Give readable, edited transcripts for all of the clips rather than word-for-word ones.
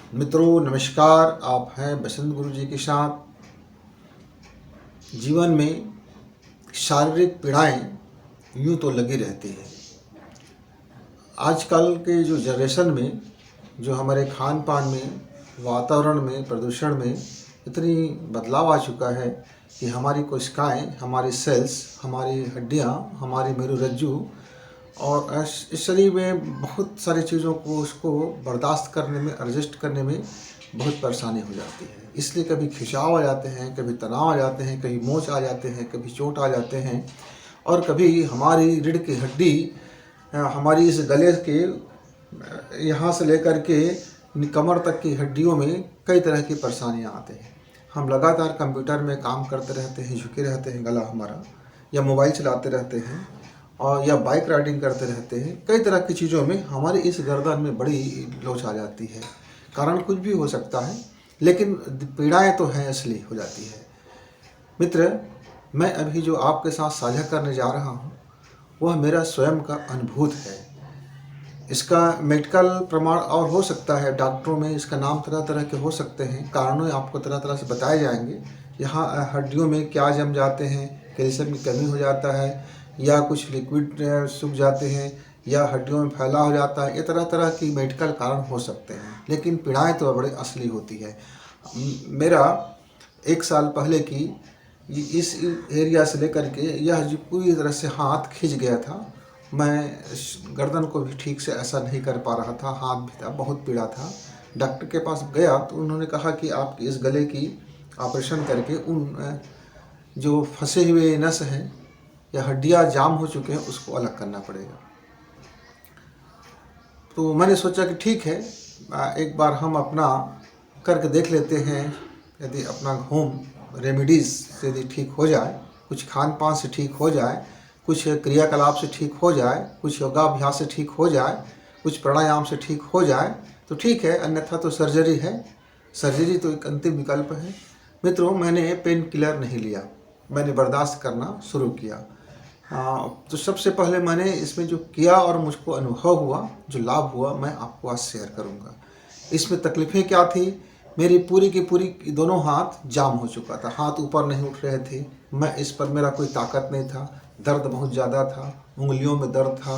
मित्रों नमस्कार। आप हैं बसंत गुरु जी के साथ। जीवन में शारीरिक पीड़ाएं यूँ तो लगी रहती है। आजकल के जो जनरेशन में, जो हमारे खान पान में, वातावरण में, प्रदूषण में इतनी बदलाव आ चुका है कि हमारी कोशिकाएं, हमारी सेल्स, हमारी हड्डियां, हमारी मेरुरज्जु और इस शरीर में बहुत सारी चीज़ों को उसको बर्दाश्त करने में, एडजस्ट करने में बहुत परेशानी हो जाती है। इसलिए कभी खिंचाव आ जाते हैं, कभी तनाव आ जाते हैं, कभी मोच आ जाते हैं, कभी चोट आ जाते हैं और कभी हमारी रीढ़ की हड्डी, हमारी इस गले के यहाँ से लेकर के कमर तक की हड्डियों में कई तरह की परेशानियाँ आते हैं। हम लगातार कंप्यूटर में काम करते रहते हैं, झुके रहते हैं गला हमारा, या मोबाइल चलाते रहते हैं और या बाइक राइडिंग करते रहते हैं। कई तरह की चीज़ों में हमारी इस गर्दन में बड़ी लोच आ जाती है। कारण कुछ भी हो सकता है, लेकिन पीड़ाएं तो हैं, असली हो जाती है। मित्र, मैं अभी जो आपके साथ साझा करने जा रहा हूँ वह मेरा स्वयं का अनुभूत है। इसका मेडिकल प्रमाण और हो सकता है, डॉक्टरों में इसका नाम तरह तरह के हो सकते हैं, कारणों आपको तरह तरह से बताए जाएंगे। यहाँ हड्डियों में क्या जम जाते हैं, कैल्शियम की कमी हो जाता है, या कुछ लिक्विड सूख जाते हैं, या हड्डियों में फैला हो जाता है। ये तरह तरह की मेडिकल कारण हो सकते हैं, लेकिन पीड़ाएं तो बड़े असली होती है। मेरा 1 साल पहले की इस एरिया से लेकर के यह जो पूरी तरह से हाथ खिंच गया था। मैं गर्दन को भी ठीक से ऐसा नहीं कर पा रहा था, हाथ भी था, बहुत पीड़ा था। डॉक्टर के पास गया तो उन्होंने कहा कि आप इस गले की ऑपरेशन करके उन जो फंसे हुए नस हैं या हड्डियां जाम हो चुके हैं उसको अलग करना पड़ेगा। तो मैंने सोचा कि ठीक है, एक बार हम अपना करके देख लेते हैं। यदि अपना होम रेमेडीज़ से यदि ठीक हो जाए, कुछ खान पान से ठीक हो जाए, कुछ क्रियाकलाप से ठीक हो जाए, कुछ योगाभ्यास से ठीक हो जाए, कुछ प्राणायाम से ठीक हो जाए तो ठीक है, अन्यथा तो सर्जरी है। सर्जरी तो एक अंतिम विकल्प है। मित्रों, मैंने पेन किलर नहीं लिया, मैंने बर्दाश्त करना शुरू किया। तो सबसे पहले मैंने इसमें जो किया और मुझको अनुभव हुआ, जो लाभ हुआ, मैं आपको आज शेयर करूंगा। इसमें तकलीफ़ें क्या थी? मेरी पूरी की पूरी दोनों हाथ जाम हो चुका था, हाथ ऊपर नहीं उठ रहे थे। मैं इस पर मेरा कोई ताकत नहीं था, दर्द बहुत ज़्यादा था, उंगलियों में दर्द था,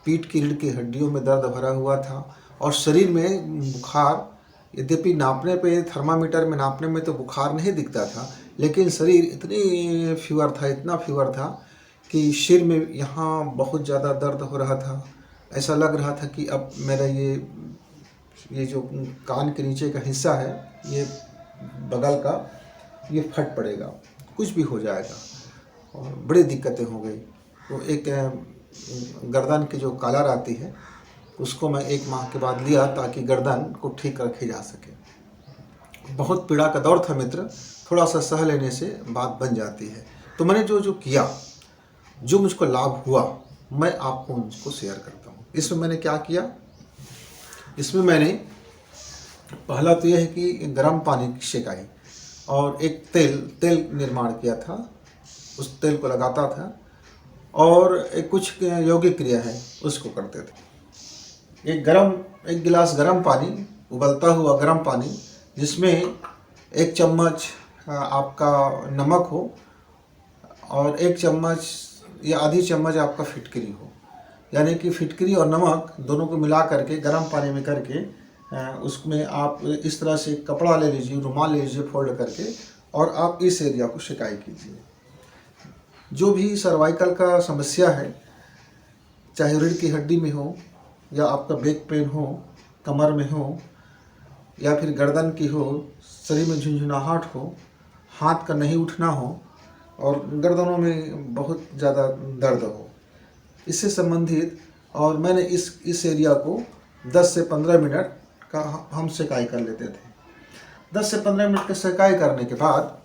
पीठ की रीढ़ की हड्डियों में दर्द भरा हुआ था और शरीर में बुखार। यद्यपि नापने पे, थर्मामीटर में नापने में तो बुखार नहीं दिखता था, लेकिन शरीर इतनी फीवर था, इतना फीवर था कि सिर में यहाँ बहुत ज़्यादा दर्द हो रहा था। ऐसा लग रहा था कि अब मेरा ये जो कान के नीचे का हिस्सा है, ये बगल का, ये फट पड़ेगा, कुछ भी हो जाएगा और बड़ी दिक्कतें हो गई। तो एक गर्दन की जो कॉलर आती है उसको मैं 1 माह के बाद लिया ताकि गर्दन को ठीक रखे जा सके। बहुत पीड़ा का दौर था मित्र, थोड़ा सा सह लेने से बात बन जाती है। तो मैंने जो किया, जो मुझको लाभ हुआ, मैं आपको उनको शेयर करता हूँ। इसमें मैंने क्या किया? इसमें मैंने पहला तो यह है कि गर्म पानी की सेकाई और एक तेल निर्माण किया था, उस तेल को लगाता था और एक कुछ योगिक क्रिया है उसको करते थे। एक गिलास गर्म पानी, उबलता हुआ गर्म पानी, जिसमें 1 चम्मच आपका नमक हो और 1 चम्मच या आधी चम्मच आपका फिटकरी हो। यानी कि फिटकरी और नमक दोनों को मिला करके गर्म पानी में करके उसमें आप इस तरह से कपड़ा ले लीजिए, रुमाल ले लीजिए फोल्ड करके, और आप इस एरिया को सिकाई कीजिए। जो भी सर्वाइकल का समस्या है, चाहे रीढ़ की हड्डी में हो, या आपका बैक पेन हो, कमर में हो, या फिर गर्दन की हो, शरीर में झुंझुनाहट हो, हाथ का नहीं उठना हो और गर्दनों में बहुत ज़्यादा दर्द हो, इससे संबंधित, और मैंने इस एरिया को 10 से 15 मिनट का हम सेकाई कर लेते थे। 10 से 15 मिनट का सेकाई करने के बाद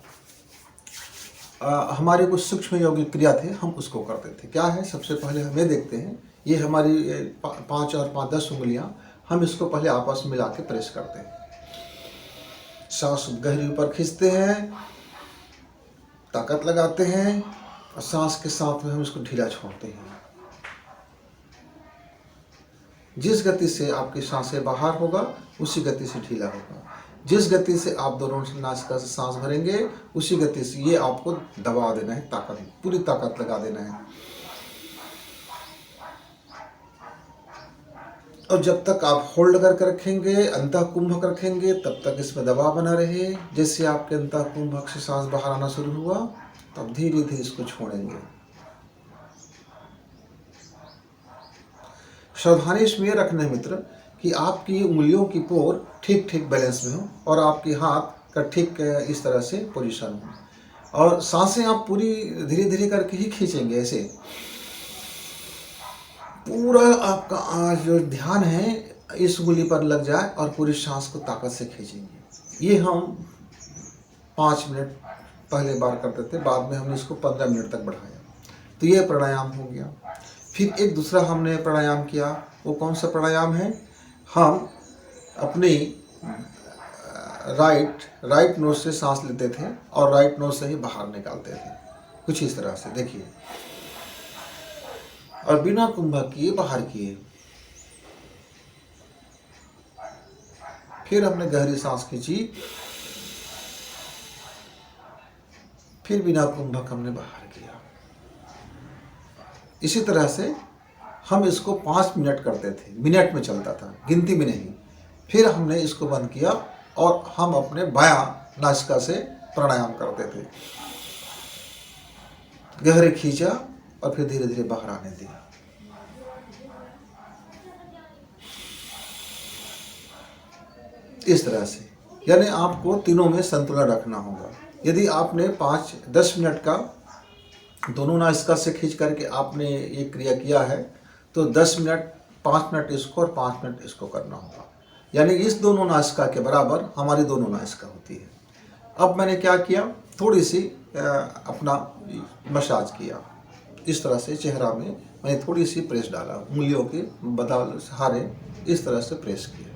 हमारे कुछ सूक्ष्म यौगिक क्रिया थे, हम उसको करते थे। क्या है? सबसे पहले हमें देखते हैं, ये हमारी 5 और 5 10 उंगलियां, हम इसको पहले आपस में मिला के प्रेस करते हैं। सांस गहरी ऊपर खींचते हैं, ताकत लगाते हैं और सांस के साथ में हम इसको ढीला छोड़ते हैं। जिस गति से आपकी सांसें बाहर होगा उसी गति से ढीला होगा। जिस गति से आप दोनों नासिका से सांस भरेंगे उसी गति से ये आपको दबा देना है, ताकत, पूरी ताकत लगा देना है। और जब तक आप होल्ड करके रखेंगे, अंतः कुंभक रखेंगे, तब तक इसमें दबाव बना रहे। जैसे आपके अंतः कुंभक से सांस बाहर आना शुरू हुआ तब धीरे धीरे इसको छोड़ेंगे। सावधानी इसमें रखना है मित्र कि आपकी उंगलियों की पोर ठीक ठीक बैलेंस में हो और आपके हाथ का ठीक इस तरह से पोजीशन हो, और सांसें आप पूरी धीरे धीरे करके ही खींचेंगे। ऐसे पूरा आपका जो ध्यान है इस उंगली पर लग जाए और पूरी सांस को ताकत से खींचेंगे। ये हम 5 मिनट पहले बार करते थे, बाद में हमने इसको 15 मिनट तक बढ़ाया। तो ये प्राणायाम हो गया। फिर एक दूसरा हमने प्राणायाम किया, वो कौन सा प्राणायाम है? हम अपनी राइट नोज से सांस लेते थे और राइट नोज से ही बाहर निकालते थे, कुछ इस तरह से, देखिए, और बिना कुंभक किए बाहर किए। फिर हमने गहरी सांस खींची, फिर बिना कुंभक हमने बाहर किया। इसी तरह से हम इसको 5 मिनट करते थे, मिनट में चलता था, गिनती में नहीं। फिर हमने इसको बंद किया और हम अपने बायां नासिका से प्राणायाम करते थे। गहरे खींचा और फिर धीरे धीरे बाहर आने दिया। इस तरह से, यानी आपको तीनों में संतुलन रखना होगा। यदि आपने 5-10 मिनट का दोनों नासिका से खींच करके आपने ये क्रिया किया है तो 10 मिनट, 5 मिनट इसको और 5 मिनट इसको करना होगा। यानी इस दोनों नासिका के बराबर हमारी दोनों नासिका होती है। अब मैंने क्या किया, थोड़ी सी अपना मसाज किया। इस तरह से चेहरा में मैंने थोड़ी सी प्रेस डाला, उंगलियों के बदल सहारे इस तरह से प्रेस किया।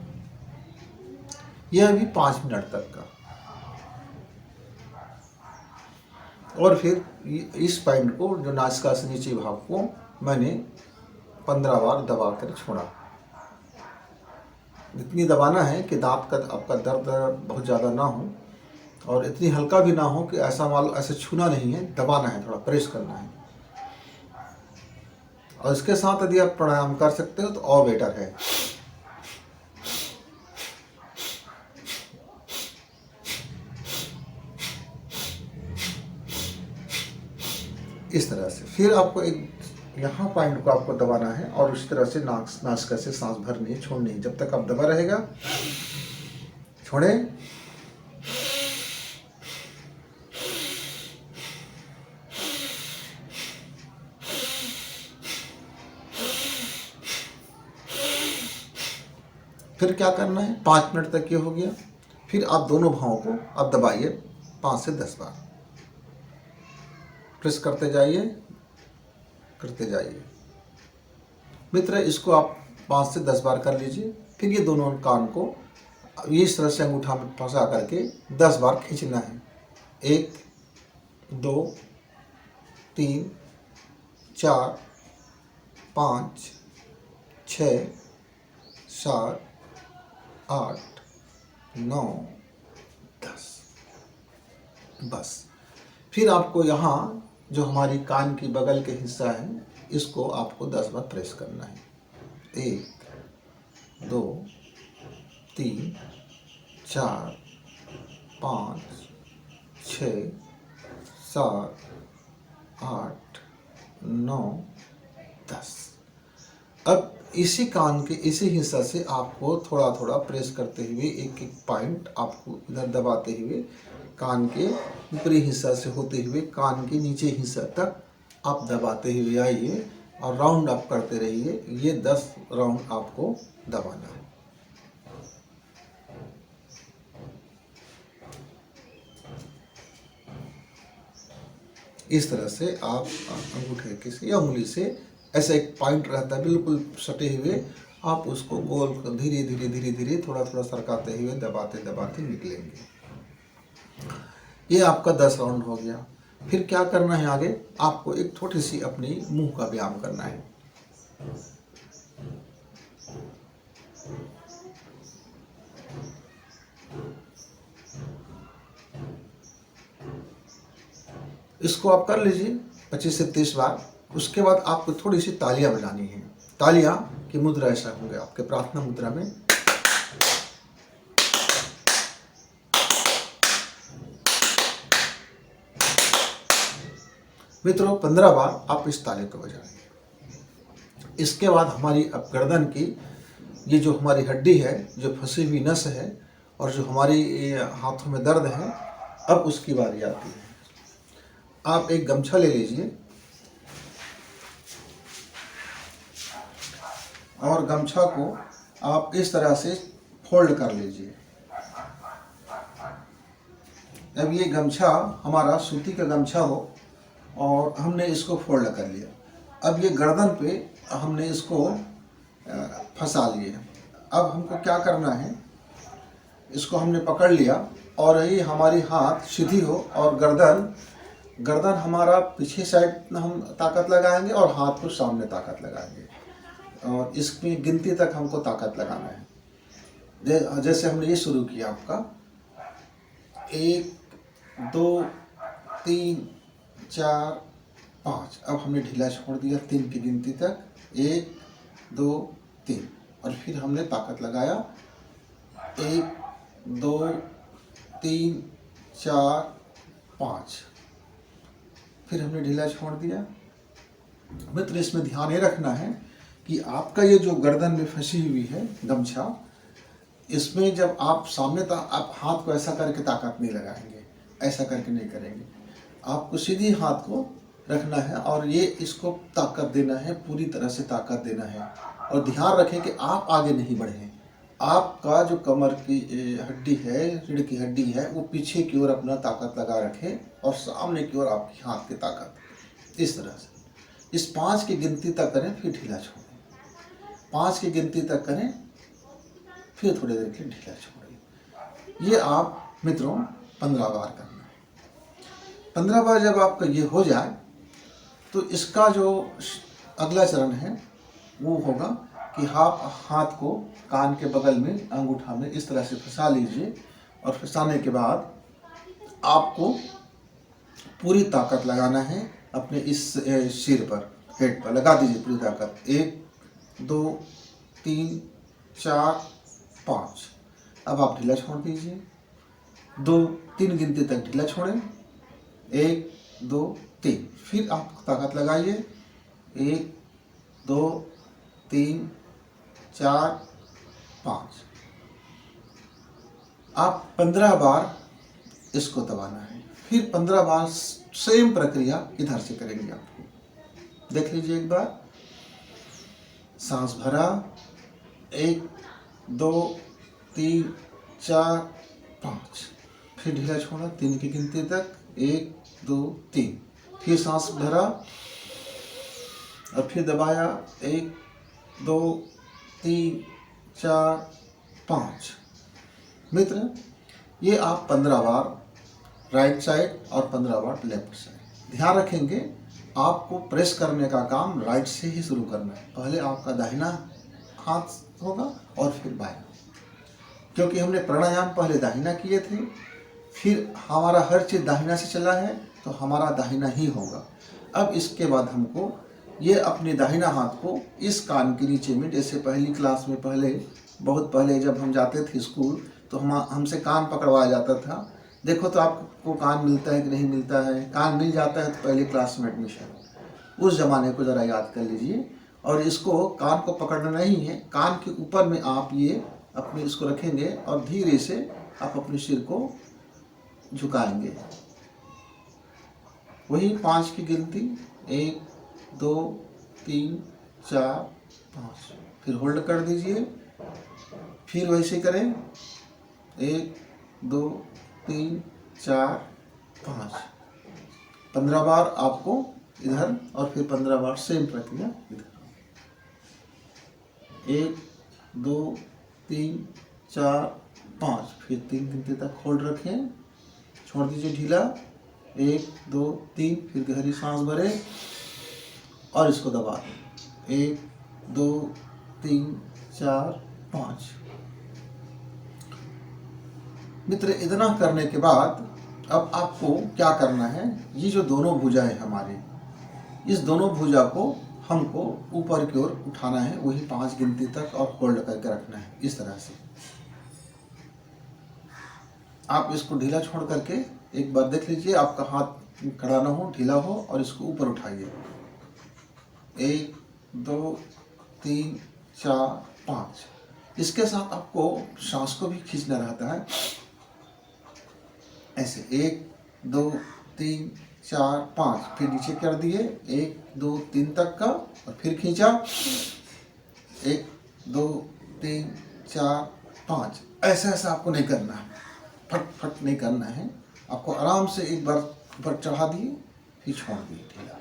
यह भी 5 मिनट तक का। और फिर इस पॉइंट को, जो नासिका से नीचे भाग को, मैंने 15 बार दबा कर छोड़ा। इतनी दबाना है कि दांत का आपका दर्द बहुत ज़्यादा ना हो और इतनी हल्का भी ना हो कि ऐसे छूना नहीं है, दबाना है, थोड़ा प्रेस करना है। और इसके साथ यदि आप प्राणायाम कर सकते हो तो और बेटर है। इस तरह से फिर आपको एक यहाँ पॉइंट को आपको दबाना है और उसी तरह से नासिका से सांस भरनी है, छोड़नी है। जब तक आप दबा रहेगा, छोड़ें, फिर क्या करना है, 5 मिनट तक ये हो गया। फिर आप दोनों भावों को आप दबाइए 5 से 10 बार, प्रेस करते जाइए, करते जाइए। मित्र, इसको आप 5 से 10 बार कर लीजिए। फिर ये दोनों कान को इस तरह से अंगूठा में फंसा करके 10 बार खींचना है। 1 2 3 4 5 6 7 8 9 10। बस। फिर आपको यहाँ जो हमारी कान की बगल के हिस्सा है, इसको आपको 10 बार प्रेस करना है। 1 2 3 4 5 6 7 8 9 10। अब इसी कान के इसी हिस्सा से आपको थोड़ा थोड़ा प्रेस करते हुए एक एक पॉइंट आपको इधर दबाते हुए कान के ऊपरी हिस्सा से होते हुए कान के नीचे हिस्सा तक आप दबाते हुए आइए और राउंड अप करते रहिए। ये 10 राउंड आपको दबाना है। इस तरह से आप अंगूठे के या उंगली से ऐसा एक पॉइंट रहता है बिल्कुल सटे हुए, आप उसको गोल धीरे धीरे धीरे धीरे थोड़ा थोड़ा सरकाते हुए दबाते दबाते निकलेंगे। ये आपका 10 राउंड हो गया। फिर क्या करना है आगे, आपको एक छोटी सी अपनी मुंह का व्यायाम करना है। इसको आप कर लीजिए 25 से 30 बार। उसके बाद आपको थोड़ी सी तालियां बजानी है। तालियां की मुद्रा ऐसा होंगे आपके प्रार्थना मुद्रा में। मित्रों 15 बार आप इस ताली को बजाएंगे। इसके बाद हमारी अब गर्दन की ये जो हमारी हड्डी है, जो फंसी हुई नस है और जो हमारी हाथों में दर्द है, अब उसकी बारी आती है। आप एक गमछा ले लीजिए और गमछा को आप इस तरह से फोल्ड कर लीजिए। अब ये गमछा हमारा सूती का गमछा हो और हमने इसको फोल्ड कर लिया। अब ये गर्दन पे हमने इसको फंसा लिए। अब हमको क्या करना है, इसको हमने पकड़ लिया और ये हमारी हाथ सीधी हो और गर्दन हमारा पीछे साइड हम ताकत लगाएंगे और हाथ को सामने ताकत लगाएंगे और इसमें गिनती तक हमको ताकत लगाना है। जैसे हमने ये शुरू किया आपका 1 2 3 4 5। अब हमने ढीला छोड़ दिया 3 की गिनती तक, 1 2 3, और फिर हमने ताकत लगाया 1 2 3 4 5। फिर हमने ढीला छोड़ दिया। मित्र इसमें ध्यान ये रखना है कि आपका ये जो गर्दन में फंसी हुई है गमछा, इसमें जब आप सामने आप हाथ को ऐसा करके ताकत नहीं लगाएंगे, ऐसा करके नहीं करेंगे। आपको सीधी हाथ को रखना है और ये इसको ताकत देना है, पूरी तरह से ताकत देना है। और ध्यान रखें कि आप आगे नहीं बढ़ें। आपका जो कमर की हड्डी है, रीढ़ की हड्डी है, वो पीछे की ओर अपना ताकत लगा रखे और सामने की ओर आपकी हाथ की ताकत। इस तरह से इस 5 की गिनती तक करें, फिर ढीला छोड़ें। 5 की गिनती तक करें, फिर थोड़ी देर के लिए ढीला छोड़ें। ये आप मित्रों 15 बार करना है। 15 बार जब आपका ये हो जाए तो इसका जो अगला चरण है वो होगा कि आप हाथ को कान के बगल में अंगूठा में इस तरह से फंसा लीजिए और फंसाने के बाद आपको पूरी ताकत लगाना है अपने इस सिर पर, हेड पर लगा दीजिए पूरी ताकत। 1 2 3 4 5। अब आप ढीला छोड़ दीजिए। 2 3 गिनती तक ढीला छोड़ें। 1 2 3। फिर आप ताकत लगाइए। 1 2 3 4 5। आप 15 बार इसको दबाना है। फिर 15 बार सेम प्रक्रिया इधर से करेंगे। आप देख लीजिए एक बार। सांस भरा, 1 2 3 4 5। फिर ढीला छोड़ा 3 की गिनती तक, 1 2 3। फिर सांस भरा और फिर दबाया, 1 2 3 4 5। मित्र ये आप 15 बार राइट साइड और 15 बार लेफ्ट साइड। ध्यान रखेंगे आपको प्रेस करने का काम राइट से ही शुरू करना है। पहले आपका दाहिना हाथ होगा और फिर बायां, क्योंकि हमने प्राणायाम पहले दाहिना किए थे, फिर हमारा हर चीज़ दाहिना से चला है तो हमारा दाहिना ही होगा। अब इसके बाद हमको ये अपने दाहिना हाथ को इस कान के नीचे में, जैसे पहली क्लास में बहुत पहले जब हम जाते थे स्कूल तो हमसे कान पकड़वाया जाता था। देखो तो आपको कान मिलता है कि नहीं मिलता है। कान मिल जाता है तो पहली क्लास में एडमिशन। उस ज़माने को ज़रा याद कर लीजिए। और इसको कान को पकड़ना नहीं है, कान के ऊपर में आप ये अपने इसको रखेंगे और धीरे से आप अपने सिर को झुकाएंगे। वही 5 की गिनती, 1 2 3 4 5। फिर होल्ड कर दीजिए। फिर वैसे करें, 1 2 3 4 5। 15 बार आपको इधर और फिर 15 बार सेम प्रक्रिया इधर। 1 2 3 4 5। फिर 3 गिनती तक होल्ड रखें, छोड़ दीजिए ढीला। 1 2 3। फिर गहरी सांस भरें और इसको दबा दें। 1 2 3 4 5। मित्र इतना करने के बाद अब आपको क्या करना है, ये जो दोनों भुजा है हमारे, इस दोनों भुजा को हमको ऊपर की ओर उठाना है, वही 5 गिनती तक, और होल्ड करके रखना है इस तरह से। आप इसको ढीला छोड़ करके एक बार देख लीजिए, आपका हाथ खड़ा ना हो, ढीला हो, और इसको ऊपर उठाइए। 1 2 3 4 5। इसके साथ आपको सांस को भी खींचना रहता है ऐसे, 1 2 3 4 5, फिर नीचे कर दिए 1 2 3 तक का, और फिर खींचा 1 2 3 4 5। ऐसा ऐसा आपको नहीं करना है, फट फट नहीं करना है, आपको आराम से एक बार ऊपर चढ़ा दिए, फिर छोड़ दिए ढीला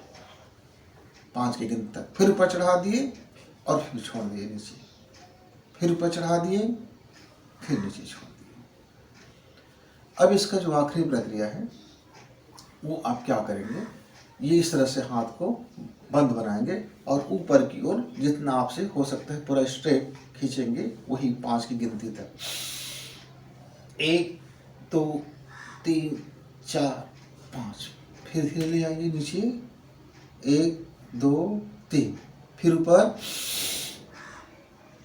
5 की गिनती तक, फिर ऊपर चढ़ा दिए और फिर छोड़ दिए नीचे, फिर ऊपर चढ़ा दिए, फिर नीचे छोड़ दिए। अब इसका जो आखिरी प्रक्रिया है वो आप क्या करेंगे, ये इस तरह से हाथ को बंद बनाएंगे और ऊपर की ओर जितना आपसे हो सकता है पूरा स्ट्रेट खींचेंगे, वही 5 की गिनती तक। 1 2 3 4 5, फिर धीरे ले आइए नीचे, 1 2 3, फिर ऊपर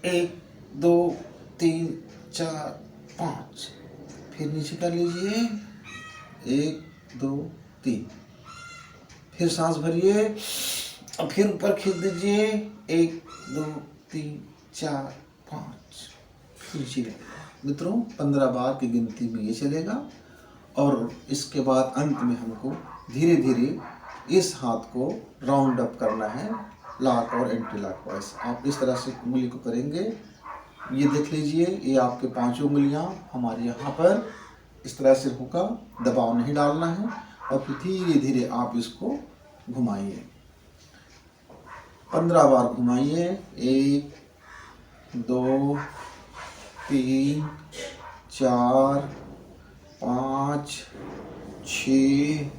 1 2 3 4 5, फिर नीचे कर लीजिए 1 2 3, फिर सांस भरिए और फिर ऊपर खींच दीजिए 1 2 3 4 5, फिर नीचे लगेगा। मित्रों 15 बार की गिनती में ये चलेगा, और इसके बाद अंत में हमको धीरे धीरे इस हाथ को राउंड अप करना है, लॉक और एंटी लॉक वाइज। आप इस तरह से उंगली को करेंगे, ये देख लीजिए, ये आपके 5 उंगलियां हमारे यहाँ पर इस तरह से होगा, दबाव नहीं डालना है, और फिर धीरे धीरे आप इसको घुमाइए, 15 बार घुमाइए। 1 2 3 4 5 6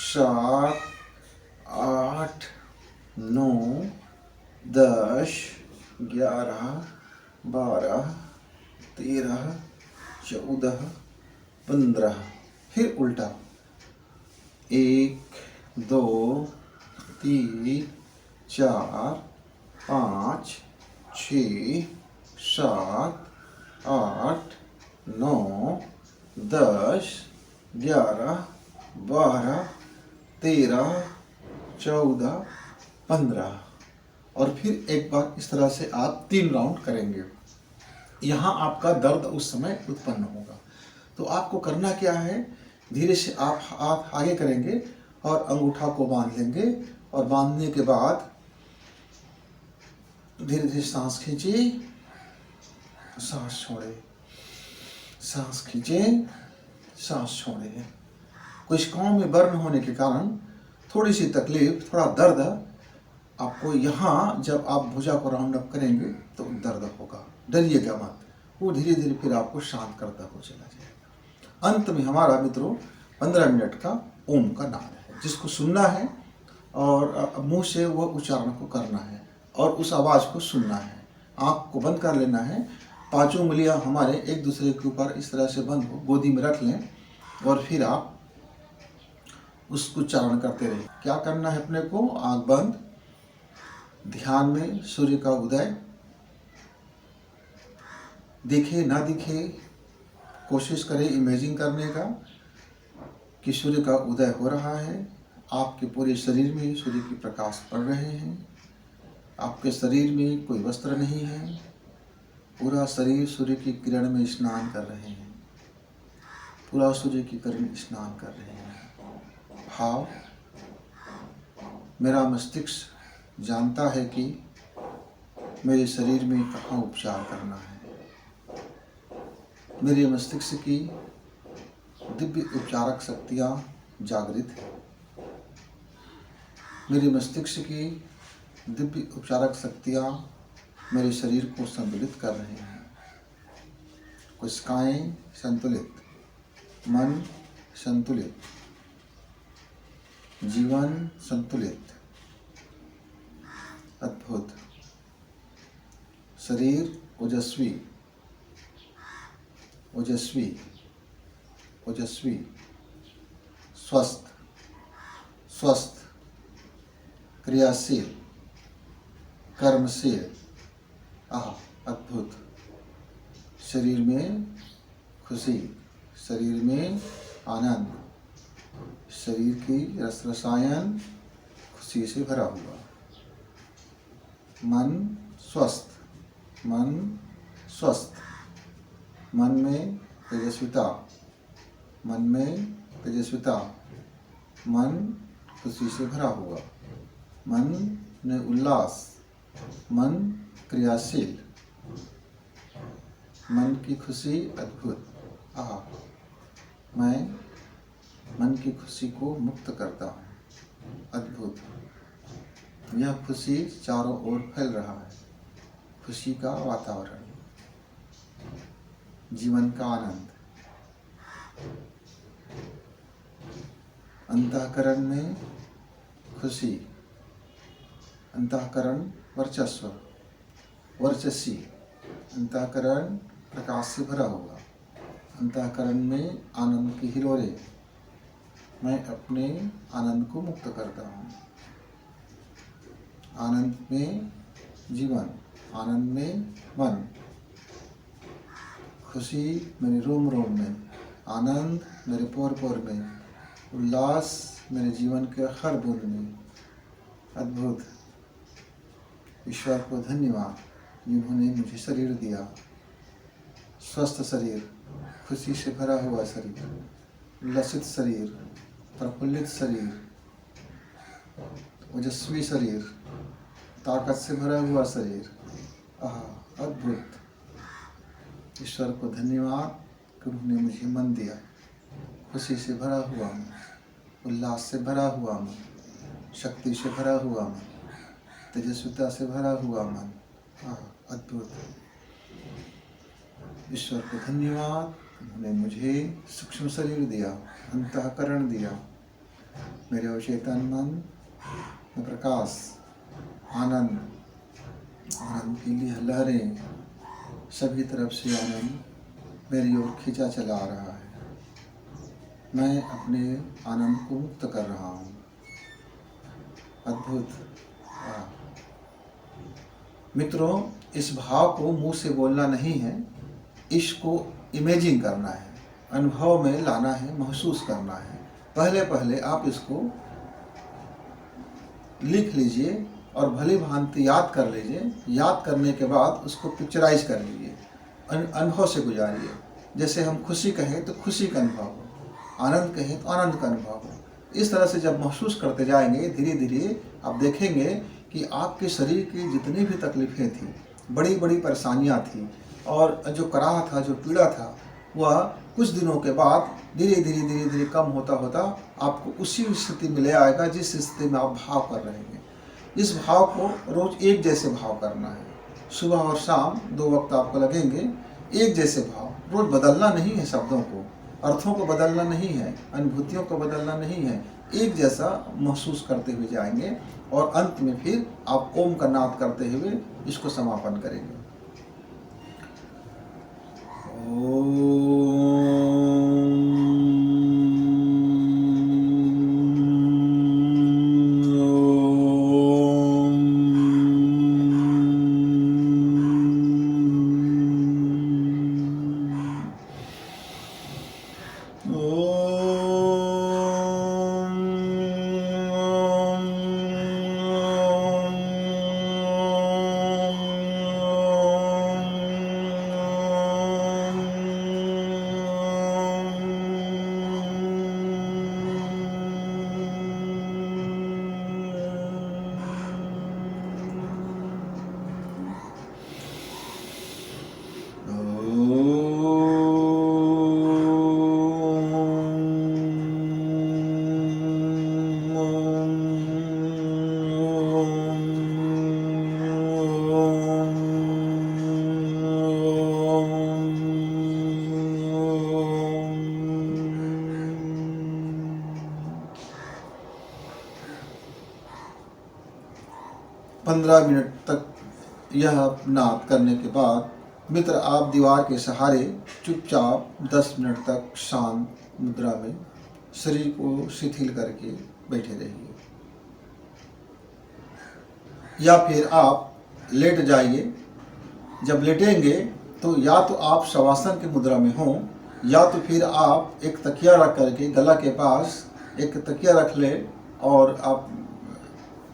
7 8 9 10 11 12 13 14 15, फिर उल्टा 1 2 3 4 5 6 7 8 9 10 11 12 13 14 15, और फिर एक बार इस तरह से आप 3 राउंड करेंगे। यहाँ आपका दर्द उस समय उत्पन्न होगा, तो आपको करना क्या है, धीरे से आप आगे करेंगे और अंगूठा को बांध लेंगे, और बांधने के बाद धीरे धीरे सांस खींचिए, सांस छोड़े, सांस खींचे, सांस छोड़े। कोशिकाओं में बर्न होने के कारण थोड़ी सी तकलीफ, थोड़ा दर्द आपको यहाँ जब आप भुजा को राउंड अप करेंगे तो दर्द होगा, डरिएगा मत, वो धीरे धीरे फिर आपको शांत करता हुआ चला जाएगा। अंत में हमारा मित्रों 15 मिनट का ओम का नाद है, जिसको सुनना है और मुंह से वह उच्चारण को करना है और उस आवाज़ को सुनना है। आँख को बंद कर लेना है, 5 उंगलियां हमारे एक दूसरे के ऊपर इस तरह से बंद हो, गोदी में रख लें, और फिर आप उसको उच्चारण करते रहिए। क्या करना है अपने को, आँख बंद, ध्यान में सूर्य का उदय दिखे ना दिखे, कोशिश करें इमेजिंग करने का कि सूर्य का उदय हो रहा है, आपके पूरे शरीर में सूर्य की प्रकाश पड़ रहे हैं, आपके शरीर में कोई वस्त्र नहीं है, पूरा शरीर सूर्य की किरण में स्नान कर रहे हैं, पूरा सूर्य की किरण स्नान कर रहे हैं। भाव, मेरा मस्तिष्क जानता है कि मेरे शरीर में कहाँ उपचार करना है, मेरे मस्तिष्क की दिव्य उपचारक शक्तियाँ जागृत हैं, मेरे मस्तिष्क की दिव्य उपचारक शक्तियाँ मेरे शरीर को संतुलित कर रहे हैं। कोशिकाएं संतुलित, मन संतुलित, जीवन संतुलित, अद्भुत, शरीर ओजस्वी, ओजस्वी, ओजस्वी, स्वस्थ, स्वस्थ, क्रियाशील, कर्मशील। अद्भुत। शरीर में खुशी, शरीर में आनंद, शरीर की रस रसायन खुशी से भरा हुआ। मन स्वस्थ, मन स्वस्थ, मन में तेजस्विता, मन में तेजस्विता, मन खुशी से भरा हुआ, मन में उल्लास, मन क्रियाशील, मन की खुशी अद्भुत। मैं मन की खुशी को मुक्त करता हूँ। अद्भुत। यह खुशी चारों ओर फैल रहा है। खुशी का वातावरण, जीवन का आनंद। अंतःकरण में खुशी, अंतःकरण वर्चस्व, वर्चस्वी, अंतःकरण प्रकाश से भरा हुआ, अंतःकरण में आनंद की हिलोरे। मैं अपने आनंद को मुक्त करता हूँ। आनंद में जीवन, आनंद में मन, खुशी मेरे रोम रोम में, आनंद मेरे पोर पोर में, उल्लास मेरे जीवन के हर बूंद में। अद्भुत। ईश्वर को धन्यवाद जिन्होंने मुझे शरीर दिया। स्वस्थ शरीर, खुशी से भरा हुआ शरीर, उल्लसित शरीर, प्रफुल्लित शरीर, ओजस्वी शरीर, ताकत से भरा हुआ शरीर। अद्भुत। ईश्वर को धन्यवाद कि उन्होंने मुझे मन दिया। खुशी से भरा हुआ मन, उल्लास से भरा हुआ मन, शक्ति से भरा हुआ मन, तेजस्विता से भरा हुआ मन। अद्भुत। ईश्वर को धन्यवाद, उन्होंने मुझे सूक्ष्म शरीर दिया, अंतःकरण दिया। मेरे अवचेतन मन में प्रकाश, आनंद, आनंद की लहरें, सभी तरफ से आनंद मेरी ओर खींचा चला आ रहा है। मैं अपने आनंद को मुक्त कर रहा हूँ। अद्भुत। मित्रों, इस भाव को मुंह से बोलना नहीं है, इसको इमेजिंग करना है, अनुभव में लाना है, महसूस करना है। पहले पहले आप इसको लिख लीजिए और भली भांति याद कर लीजिए। याद करने के बाद उसको पिक्चराइज कर लीजिए, अनुभव से गुजारिए। जैसे हम खुशी कहें तो खुशी का अनुभव हो, आनंद कहें तो आनंद का अनुभव हो। इस तरह से जब महसूस करते जाएंगे, धीरे धीरे आप देखेंगे कि आपके शरीर की जितनी भी तकलीफ़ें थी, बड़ी बड़ी परेशानियां थी और जो कराह था, जो पीड़ा था, वह कुछ दिनों के बाद धीरे धीरे कम होता होता आपको उसी स्थिति में ले आएगा जिस स्थिति में आप भाव कर रहे हैं। इस भाव को रोज़ एक जैसे भाव करना है। सुबह और शाम 2 वक्त आपको लगेंगे। एक जैसे भाव, रोज़ बदलना नहीं है, शब्दों को, अर्थों को बदलना नहीं है, अनुभूतियों को बदलना नहीं है। एक जैसा महसूस करते हुए जाएंगे और अंत में फिर आप ओम का नाद करते हुए इसको समापन करेंगे। पंद्रह मिनट तक यह नाद करने के बाद मित्र आप दीवार के सहारे चुपचाप 10 मिनट तक शांत मुद्रा में शरीर को शिथिल करके बैठे रहिए, या फिर आप लेट जाइए। जब लेटेंगे तो या तो आप शवासन की मुद्रा में हों, या तो फिर आप एक तकिया रख करके गला के पास एक तकिया रख लें और आप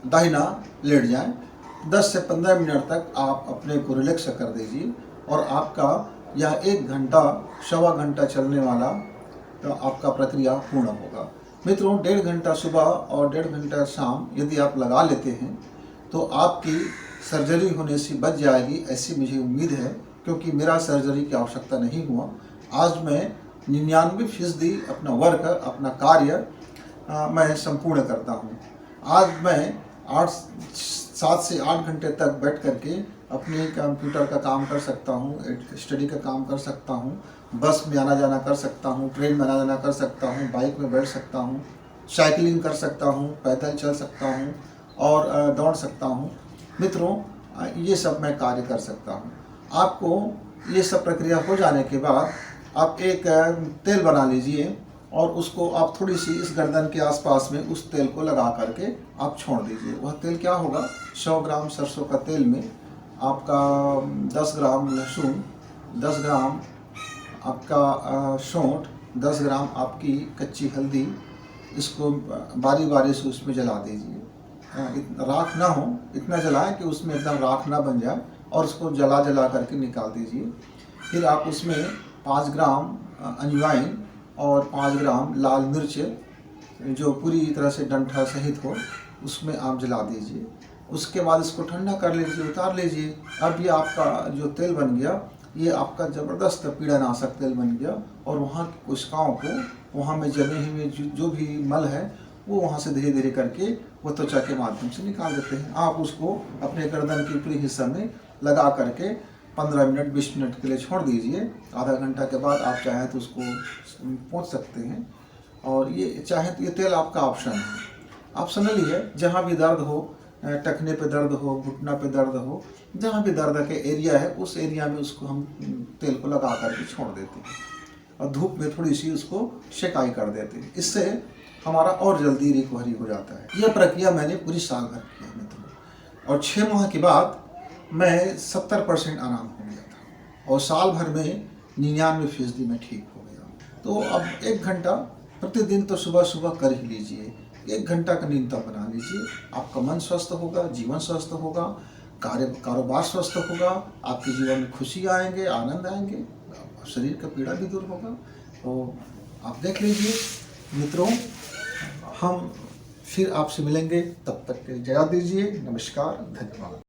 दाहिना लेट जाएं। 10 से 15 मिनट तक आप अपने को रिलैक्स कर दीजिए और आपका यह 1 घंटा सवा घंटा चलने वाला तो आपका प्रक्रिया पूर्ण होगा। मित्रों, 1.5 घंटा सुबह और 1.5 घंटा शाम यदि आप लगा लेते हैं तो आपकी सर्जरी होने से बच जाएगी, ऐसी मुझे उम्मीद है, क्योंकि मेरा सर्जरी की आवश्यकता नहीं हुआ। आज मैं 99% अपना वर्क, अपना कार्य मैं संपूर्ण करता हूँ। आज मैं 7 से 8 घंटे तक बैठ करके अपने कंप्यूटर का काम कर सकता हूँ, स्टडी का काम कर सकता हूँ, बस में आना जाना कर सकता हूँ, ट्रेन में आना जाना कर सकता हूँ, बाइक में बैठ सकता हूँ, साइकिलिंग कर सकता हूँ, पैदल चल सकता हूँ और दौड़ सकता हूँ। मित्रों, ये सब मैं कार्य कर सकता हूँ। आपको ये सब प्रक्रिया हो जाने के बाद आप एक तेल बना लीजिए और उसको आप थोड़ी सी इस गर्दन के आसपास में उस तेल को लगा करके आप छोड़ दीजिए। वह तेल क्या होगा, 100 ग्राम सरसों का तेल में आपका 10 ग्राम लहसुन, 10 ग्राम आपका सौंठ, 10 ग्राम आपकी कच्ची हल्दी, इसको बारी बारी से उसमें जला दीजिए। राख ना हो, इतना जलाएं कि उसमें एकदम राख ना बन जाए, और उसको जला जला करके निकाल दीजिए। फिर आप उसमें 5 ग्राम अजवाइन और 5 ग्राम लाल मिर्च जो पूरी तरह से डंठल सहित हो, उसमें आप जला दीजिए। उसके बाद इसको ठंडा कर लीजिए, उतार लीजिए। अब ये आपका जो तेल बन गया, ये आपका ज़बरदस्त पीड़ानाशक तेल बन गया, और वहाँ की कोशिकाओं को, वहाँ में जमे हुए जो भी मल है, वो वहाँ से धीरे धीरे करके वो त्वचा के माध्यम से निकाल देते हैं। आप उसको अपने गर्दन के ऊपरी हिस्सा में लगा करके 15 मिनट 20 मिनट के लिए छोड़ दीजिए। आधा घंटा के बाद आप चाहें तो उसको पोंछ सकते हैं। और ये चाहे तो ये तेल आपका ऑप्शन है, ऑप्शनली है। जहाँ भी दर्द हो, टखने पे दर्द हो, घुटना पे दर्द हो, जहाँ भी दर्द के एरिया है, उस एरिया में उसको हम तेल को लगा करके छोड़ देते हैं और धूप में थोड़ी सी उसको सेकाई कर देते हैं। इससे हमारा और जल्दी रिकवरी हो जाता है। यह प्रक्रिया मैंने पूरी साल भर किया मित्रों, और 6 माह के बाद मैं 70% आराम हो गया था, और साल भर में 99% में ठीक हो गया। तो अब 1 घंटा प्रतिदिन तो सुबह सुबह कर ही लीजिए। 1 घंटा का न्यूनतम बना लीजिए। आपका मन स्वस्थ होगा, जीवन स्वस्थ होगा, कारोबार स्वस्थ होगा, आपके जीवन में खुशी आएंगे, आनंद आएंगे, शरीर का पीड़ा भी दूर होगा। तो आप देख लीजिए मित्रों, हम फिर आपसे मिलेंगे। तब तक के लिए जया दीजिए। नमस्कार, धन्यवाद।